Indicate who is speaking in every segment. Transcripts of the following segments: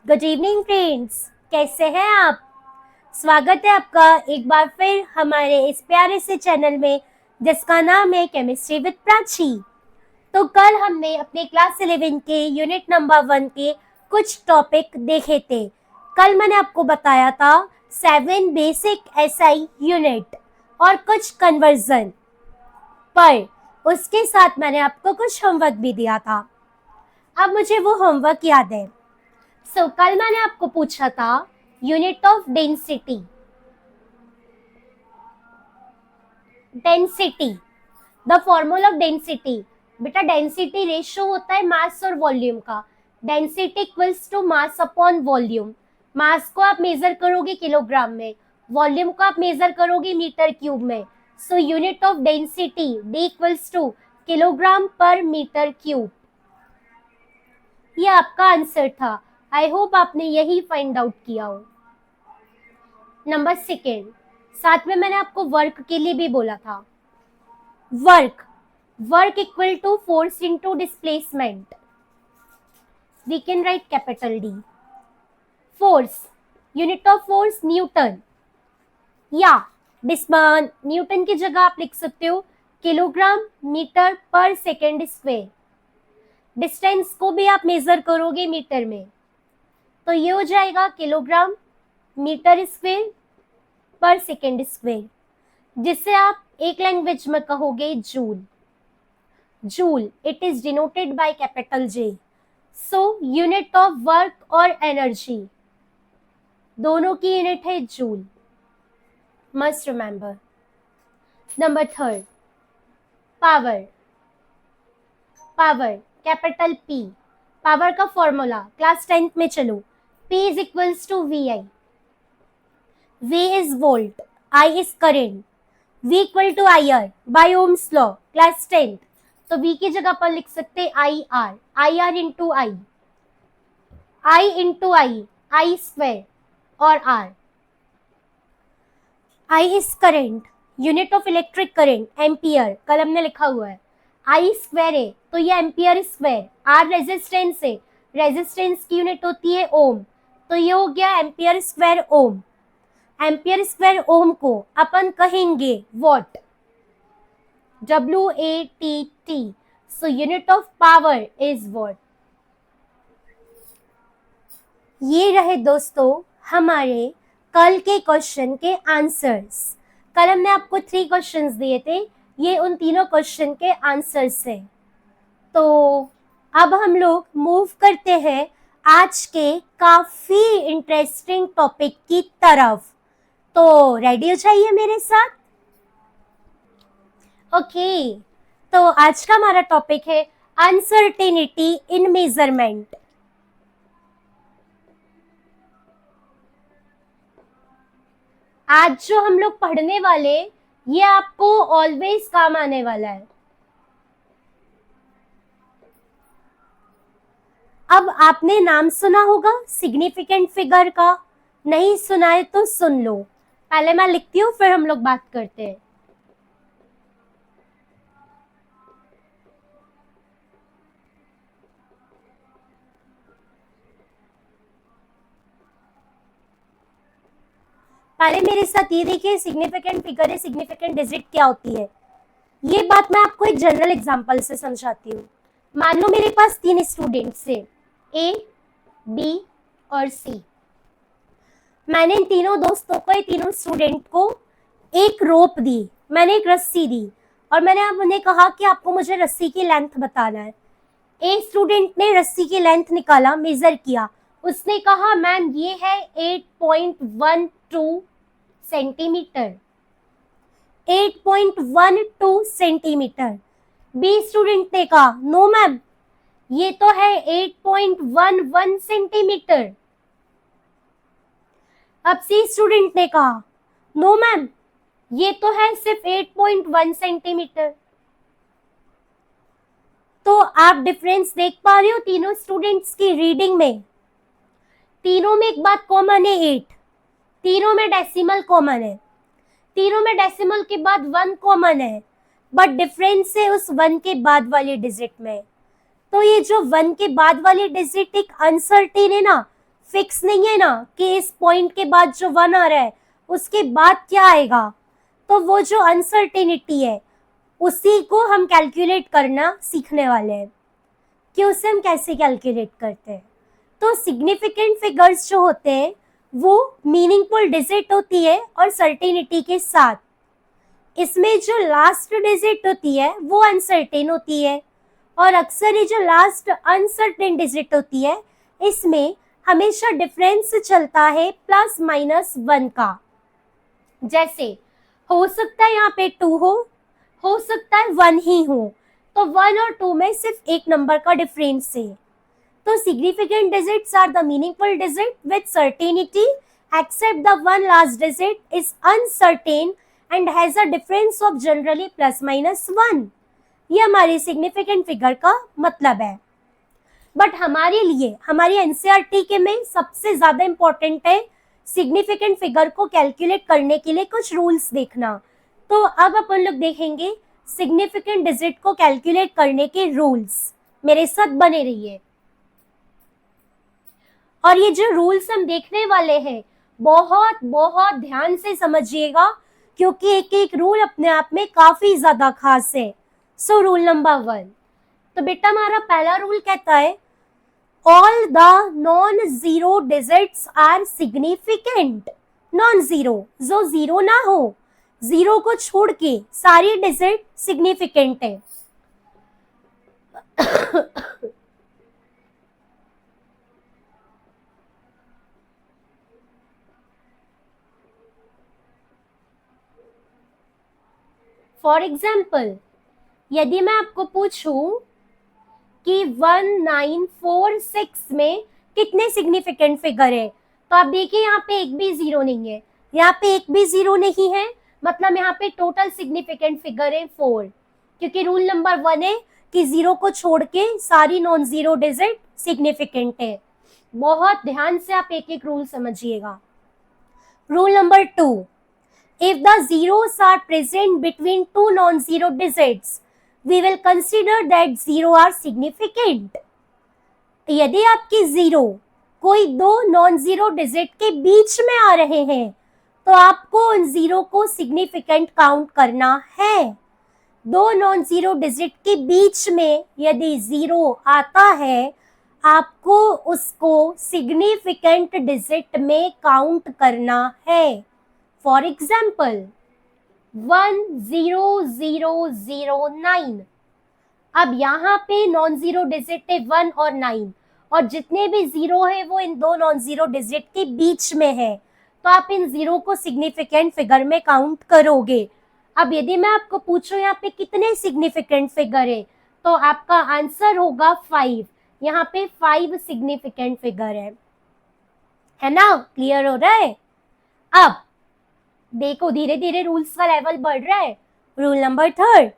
Speaker 1: Good evening friends, कैसे हैं आप। स्वागत है आपका एक बार फिर हमारे इस प्यारे से चैनल में जिसका नाम है केमिस्ट्री विद प्राची। तो कल हमने अपने क्लास 11 के यूनिट नंबर 1 के कुछ टॉपिक देखे थे। कल मैंने आपको बताया था 7 बेसिक एसआई यूनिट और कुछ कन्वर्जन, पर उसके साथ मैंने आपको कुछ होमवर्क भी दिया था। अब मुझे वो होमवर्क याद है। कल मैंने आपको पूछा था unit of density. Density, the formula of density. बेटा डेंसिटी रेशियो होता है मास और वॉल्यूम का। Density equals to mass upon volume. Mass को आप मेजर करोगे किलोग्राम में, वॉल्यूम को आप मेजर करोगे मीटर क्यूब में। So unit of density D equals to kilogram per metre cube. ये आपका आंसर था। आई होप आपने यही फाइंड आउट किया हो। नंबर सेकेंड, साथ में मैंने आपको वर्क के लिए भी बोला था। Work equal to force into displacement. We can write capital D. Force, unit of force newton, या न्यूटन की जगह आप लिख सकते हो kilogram metre per second square. Distance को भी आप मेजर करोगे मीटर में, तो ये हो जाएगा kilogram metre square per second square, जिसे आप एक लैंग्वेज में कहोगे joule. Joule, it is denoted by capital J. So unit of work और एनर्जी दोनों की यूनिट है joule. Must remember. Number third, power. Power capital P. Power का फॉर्मूला क्लास 10th में चलो, P इज equals to VI। V is volt, I is current, V equal to IR by Ohm's law, class 10th। तो V की जगह पर लिख सकते IR, IR into I, I into I square और R। I is current, unit of electric current ampere, कल हमने लिखा हुआ है। I स्क्वायर है तो ये एम्पियर स्क्वायर। R रेजिस्टेंस है, रेजिस्टेंस की यूनिट होती है ओम, तो ये हो गया एम्पियर स्क्वायर ओम। एम्पियर स्क्वायर ओम को अपन कहेंगे what, WATT। So unit of power is what. ये रहे दोस्तों हमारे कल के क्वेश्चन के आंसर्स। कल हमने आपको 3 क्वेश्चंस दिए थे, ये उन तीनों क्वेश्चन के आंसर्स हैं। तो अब हम लोग मूव करते हैं आज के काफी इंटरेस्टिंग टॉपिक की तरफ। तो रेडी हो जाइए मेरे साथ। ओके, तो आज का हमारा टॉपिक है अनसर्टेनिटी इन मेजरमेंट। आज जो हम लोग पढ़ने वाले, ये आपको ऑलवेज काम आने वाला है। अब आपने नाम सुना होगा सिग्निफिकेंट फिगर का, नहीं सुना है तो सुन लो। पहले मैं लिखती हूँ फिर हम लोग बात करते हैं। पहले मेरे साथ ये देखिए, सिग्निफिकेंट फिगर है, सिग्निफिकेंट डिजिट क्या होती है। ये बात मैं आपको एक जनरल एग्जांपल से समझाती हूँ। मान लो मेरे पास 3 स्टूडेंट्स हैं, A, B और C। मैंने इन तीनों दोस्तों को, तीनों स्टूडेंट को एक रोप दी, मैंने एक रस्सी दी और मैंने अब उन्हें कहा कि आपको मुझे रस्सी की लेंथ बताना है। एक स्टूडेंट ने रस्सी की लेंथ निकाला, मेजर किया, उसने कहा मैम ये है 8.12 सेंटीमीटर। 8.12 सेंटीमीटर। बी स्टूडेंट ने कहा नो मैम ये तो है 8.11 सेंटीमीटर। अब सी स्टूडेंट ने कहा नो मैम ये तो है सिर्फ 8.1 सेंटीमीटर। तो आप डिफरेंस देख पा रहे हो तीनों स्टूडेंट्स की रीडिंग में। तीनों में एक बात कॉमन है 8, तीनों में डेसिमल कॉमन है, तीनों में डेसिमल के बाद 1 कॉमन है, बट डिफरेंस है उस 1 के बाद वाली डिजिट में। तो ये जो 1 के बाद वाली डिजिट एक अनसर्टेन है ना, फिक्स नहीं है ना कि इस पॉइंट के बाद जो 1 आ रहा है उसके बाद क्या आएगा, तो वो जो अनसर्टेनिटी है उसी को हम कैलकुलेट करना सीखने वाले हैं कि उसे हम कैसे कैलकुलेट करते हैं। तो सिग्निफिकेंट फिगर्स जो होते हैं वो मीनिंगफुल डिजिट होती है और सर्टेनिटी के साथ। इसमें जो लास्ट डिजिट होती है वो अनसर्टेन होती है, और अक्सर ये जो लास्ट अनसर्टेन डिजिट होती है इसमें हमेशा डिफरेंस चलता है +-1 का। जैसे हो सकता है यहाँ पे 2 हो सकता है 1 ही हो, तो 1 और 2 में सिर्फ एक नंबर का डिफरेंस है। तो significant digits are the meaningful digit with certainty except the one last digit is uncertain and has a difference of generally +-1। ये हमारी significant figure का मतलब है। बट हमारे लिए हमारी एनसीईआरटी के में सबसे ज्यादा इंपॉर्टेंट है सिग्निफिकेंट फिगर को कैलकुलेट करने के लिए कुछ रूल्स देखना। तो अब अपन लोग देखेंगे सिग्निफिकेंट डिजिट को कैलकुलेट करने के रूल्स। मेरे साथ बने रहिए। और ये जो रूल्स हम देखने वाले हैं बहुत बहुत ध्यान से समझिएगा, क्योंकि एक एक रूल अपने आप में काफी ज्यादा खास है। सो रूल नंबर 1, तो बेटा हमारा पहला रूल कहता है all the non zero digits are significant. Non zero, जो जीरो ना हो, जीरो को छोड़ के सारी डिजिट सिग्निफिकेंट है। फॉर एग्जाम्पल, यदि मैं आपको पूछूं कि 1946 में कितने सिग्निफिकेंट फिगर है, तो आप देखिए यहाँ पे एक भी जीरो नहीं है, यहाँ पे एक भी जीरो नहीं है, मतलब यहाँ पे टोटल सिग्निफिकेंट फिगर है 4, क्योंकि रूल नंबर 1 है कि जीरो को छोड़ के सारी नॉन जीरो डिजिट सिग्निफिकेंट है। बहुत ध्यान से आप एक एक रूल समझिएगा। Rule number 2, if the zeros are present between two non-zero digits, we will consider that zero are significant। यदि आपके जीरो कोई दो नॉन जीरो डिजिट के बीच में आ रहे हैं तो आपको उन जीरो को सिग्निफिकेंट काउंट करना है। दो नॉन जीरो डिजिट के बीच में यदि जीरो आता है आपको उसको सिग्निफिकेंट डिजिट में काउंट करना है। फॉर एग्जाम्पल 10009, अब यहाँ पे नॉन जीरो डिजिट है 1 और 9, और जितने भी जीरो है वो इन दो नॉन जीरो डिजिट के बीच में है, तो आप इन जीरो को सिग्निफिकेंट फिगर में काउंट करोगे। अब यदि मैं आपको पूछूं यहाँ पे कितने सिग्निफिकेंट फिगर है, तो आपका आंसर होगा 5। यहाँ पे 5 सिग्निफिकेंट फिगर है ना? क्लियर हो रहा है? अब देखो धीरे धीरे रूल्स का लेवल बढ़ रहा है। रूल नंबर 3,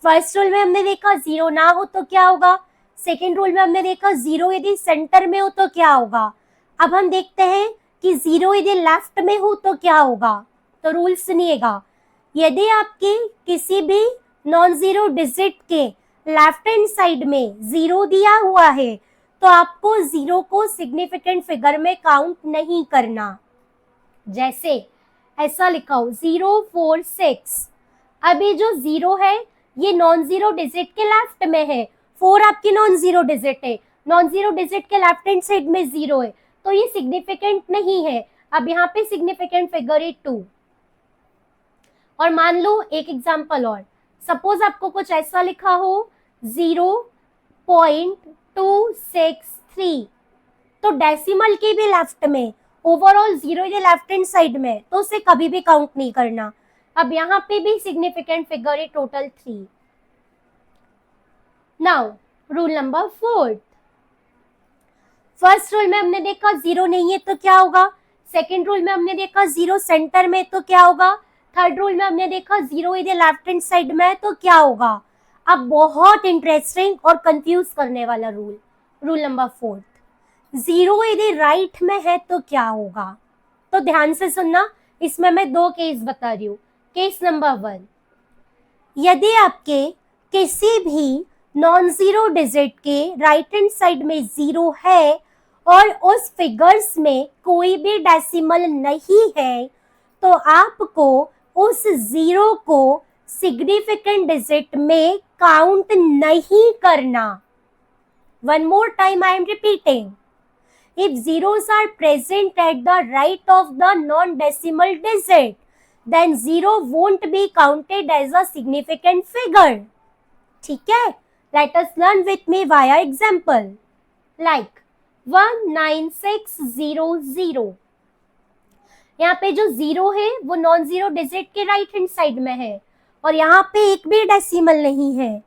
Speaker 1: फर्स्ट रूल में हमने देखा जीरो ना हो तो क्या होगा, सेकेंड रूल में हमने देखा जीरो यदि सेंटर में हो तो क्या होगा। अब हम देखते हैं कि जीरो यदि लेफ्ट में हो तो क्या होगा। तो रूल सुनिएगा, यदि आपके किसी भी नॉन जीरो डिजिट के लेफ्ट हैंड साइड में जीरो दिया हुआ है तो आपको जीरो को सिग्निफिकेंट फिगर में काउंट नहीं करना। जैसे ऐसा लिखा हो 046, अभी जो जीरो है ये नॉन जीरो डिजिट के लेफ्ट में है, 4 आपकी नॉन जीरो डिजिट है, नॉन जीरो डिजिट के लेफ्ट हैंड साइड में जीरो है, तो ये सिग्निफिकेंट नहीं है। अब यहाँ पे सिग्निफिकेंट फिगर है 2। और मान लो एक एग्जांपल और, सपोज आपको कुछ ऐसा लिखा हो 0.263, तो डेसिमल के भी लेफ्ट में, ओवरऑल जीरो ये लेफ्ट हैंड साइड में, तो उसे कभी भी काउंट नहीं करना। अब यहाँ पे भी सिग्निफिकेंट फिगर है total 3। Now rule number 4, first rule में हमने देखा जीरो नहीं है तो क्या होगा, सेकेंड रूल में हमने देखा जीरो सेंटर में तो क्या होगा, थर्ड रूल में हमने देखा जीरो इधर लेफ्ट हैंड साइड में है तो क्या होगा। अब बहुत इंटरेस्टिंग और कंफ्यूज करने वाला रूल, रूल नंबर 4, जीरो यदि राइट में है तो क्या होगा। तो ध्यान से सुनना, इसमें मैं 2 केस बता रही हूँ। केस नंबर 1, यदि आपके किसी भी नॉन जीरो डिजिट के राइट हैंड साइड में जीरो है और उस फिगर्स में कोई भी डेसिमल नहीं है, तो आपको उस जीरो को सिग्निफिकेंट डिजिट में काउंट नहीं करना। One more time I am repeating, if zeros are present at the right of the non-decimal digit, then zero won't be counted as a significant figure. ठीक है? Let us learn with me via example. Like 19600. यहाँ पे जो zero है वो non zero digit के right hand side में है और यहाँ पे एक भी डेसिमल नहीं है,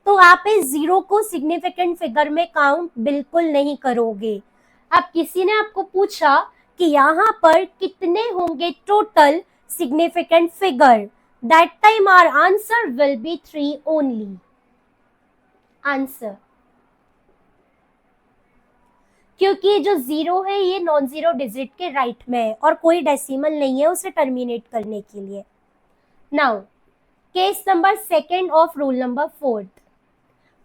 Speaker 1: तो आप इस जीरो को सिग्निफिकेंट फिगर में काउंट बिल्कुल नहीं करोगे। अब किसी ने आपको पूछा कि यहाँ पर कितने होंगे total significant figure, that time our answer will be 3 only. Answer, क्योंकि जो जीरो है ये नॉन जीरो डिजिट के राइट में है और कोई डेसिमल नहीं है उसे टर्मिनेट करने के लिए। Now case number second of rule number 4।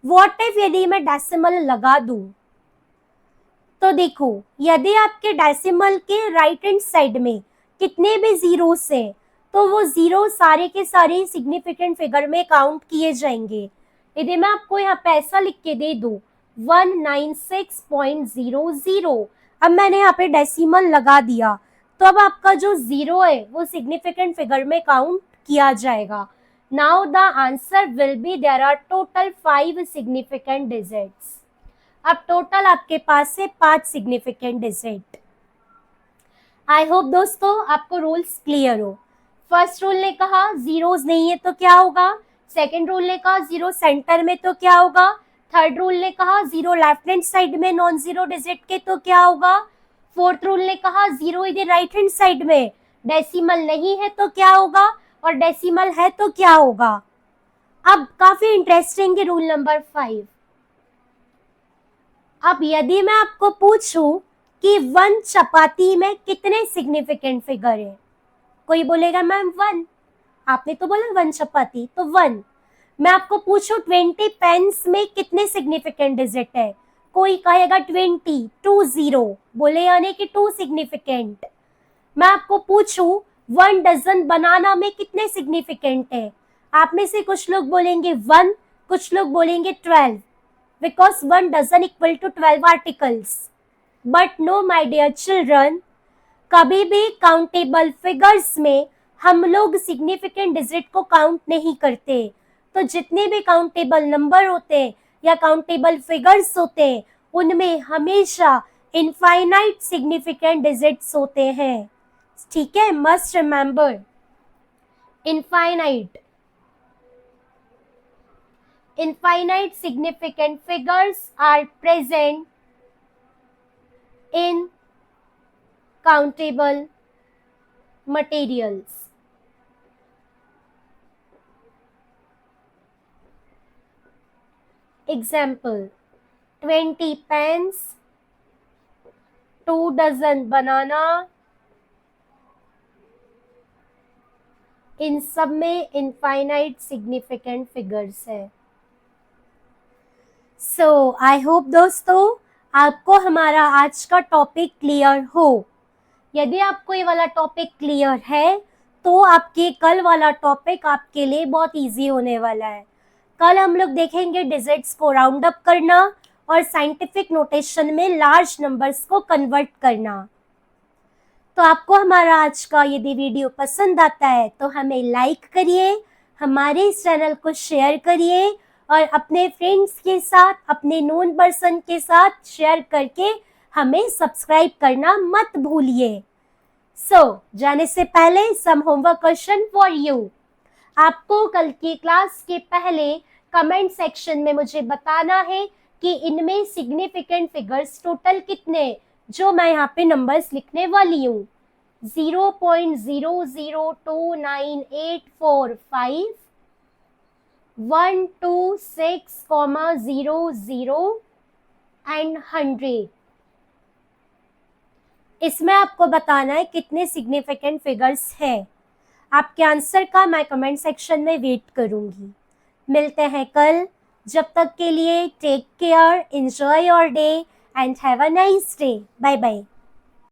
Speaker 1: What if यदि मैं डेसिमल लगा दूं, तो देखो यदि आपके डेसिमल के राइट हैंड साइड में कितने भी जीरोस हैं, तो वो जीरो सारे के सारे सिग्निफिकेंट फिगर में काउंट किए जाएंगे। यदि मैं आपको यहाँ पे ऐसा लिख के दे दूं 196.00, अब मैंने यहाँ पे डेसिमल लगा दिया, तो अब आपका जो जीरो है वो सिग्निफिकेंट फिगर में काउंट किया जाएगा। Now the answer will be there are total 5 significant digits. अब टोटल आपके पास है 5 सिग्निफिकेंट डिजिट। आई होप दोस्तों आपको रूल्स क्लियर हो। फर्स्ट रूल ने कहा जीरोस नहीं है तो क्या होगा, सेकंड रूल ने कहा जीरो सेंटर में तो क्या होगा, थर्ड रूल ने कहा जीरो लेफ्ट हैंड साइड में नॉन जीरो डिजिट के तो क्या होगा, फोर्थ रूल ने कहा जीरो इधर राइट हैंड साइड में डेसिमल नहीं है तो क्या होगा, और डेसिमल है तो क्या होगा। अब काफी इंटरेस्टिंग है रूल नंबर 5। अब यदि मैं आपको पूछूं कि 1 चपाती में कितने सिग्निफिकेंट फिगर है, कोई बोलेगा मैम 1, आपने तो बोला 1 चपाती तो 1। मैं आपको पूछूं 20 पेन्स में कितने सिग्निफिकेंट डिजिट है, कोई कहेगा 20, 20 बोले यानी कि 2 सिग्निफिकेंट। मैं आपको पूछूं 1 डजन बनाना में कितने सिग्निफिकेंट है, आप में से कुछ लोग बोलेंगे 1, कुछ लोग बोलेंगे 12, because 1 dozen equal to 12 articles. But no my dear children, कभी भी काउंटेबल फिगर्स में हम लोग सिग्निफिकेंट डिजिट को काउंट नहीं करते। तो जितने भी काउंटेबल नंबर होते हैं या काउंटेबल फिगर्स होते हैं उनमें हमेशा इनफाइनाइट सिग्निफिकेंट डिजिट्स होते हैं। ठीक है, must remember infinite significant figures are present in countable materials. Example 20 pens, 2 dozen banana, इन सब में इनफाइनाइट सिग्निफिकेंट फिगर्स है। सो आई होप दोस्तों आपको हमारा आज का टॉपिक क्लियर हो। यदि आपको ये वाला टॉपिक क्लियर है तो आपके कल वाला टॉपिक आपके लिए बहुत इजी होने वाला है। कल हम लोग देखेंगे डिजिट्स को राउंड अप करना और साइंटिफिक नोटेशन में लार्ज नंबर्स को कन्वर्ट करना। तो आपको हमारा आज का यदि वीडियो पसंद आता है तो हमें लाइक करिए, हमारे इस चैनल को शेयर करिए और अपने फ्रेंड्स के साथ, अपने नोन पर्सन के साथ शेयर करके हमें सब्सक्राइब करना मत भूलिए। जाने से पहले सम होमवर्क क्वेश्चन फॉर यू। आपको कल की क्लास के पहले कमेंट सेक्शन में मुझे बताना है कि इनमें सिग्निफिकेंट फिगर्स टोटल कितने, जो मैं यहाँ पे नंबर्स लिखने वाली हूँ 0.002985, 126,00 एंड 100। इसमें आपको बताना है कितने सिग्निफिकेंट फिगर्स हैं। आपके आंसर का मैं कमेंट सेक्शन में वेट करूंगी। मिलते हैं कल, जब तक के लिए take care, enjoy your day and have a nice day. Bye bye.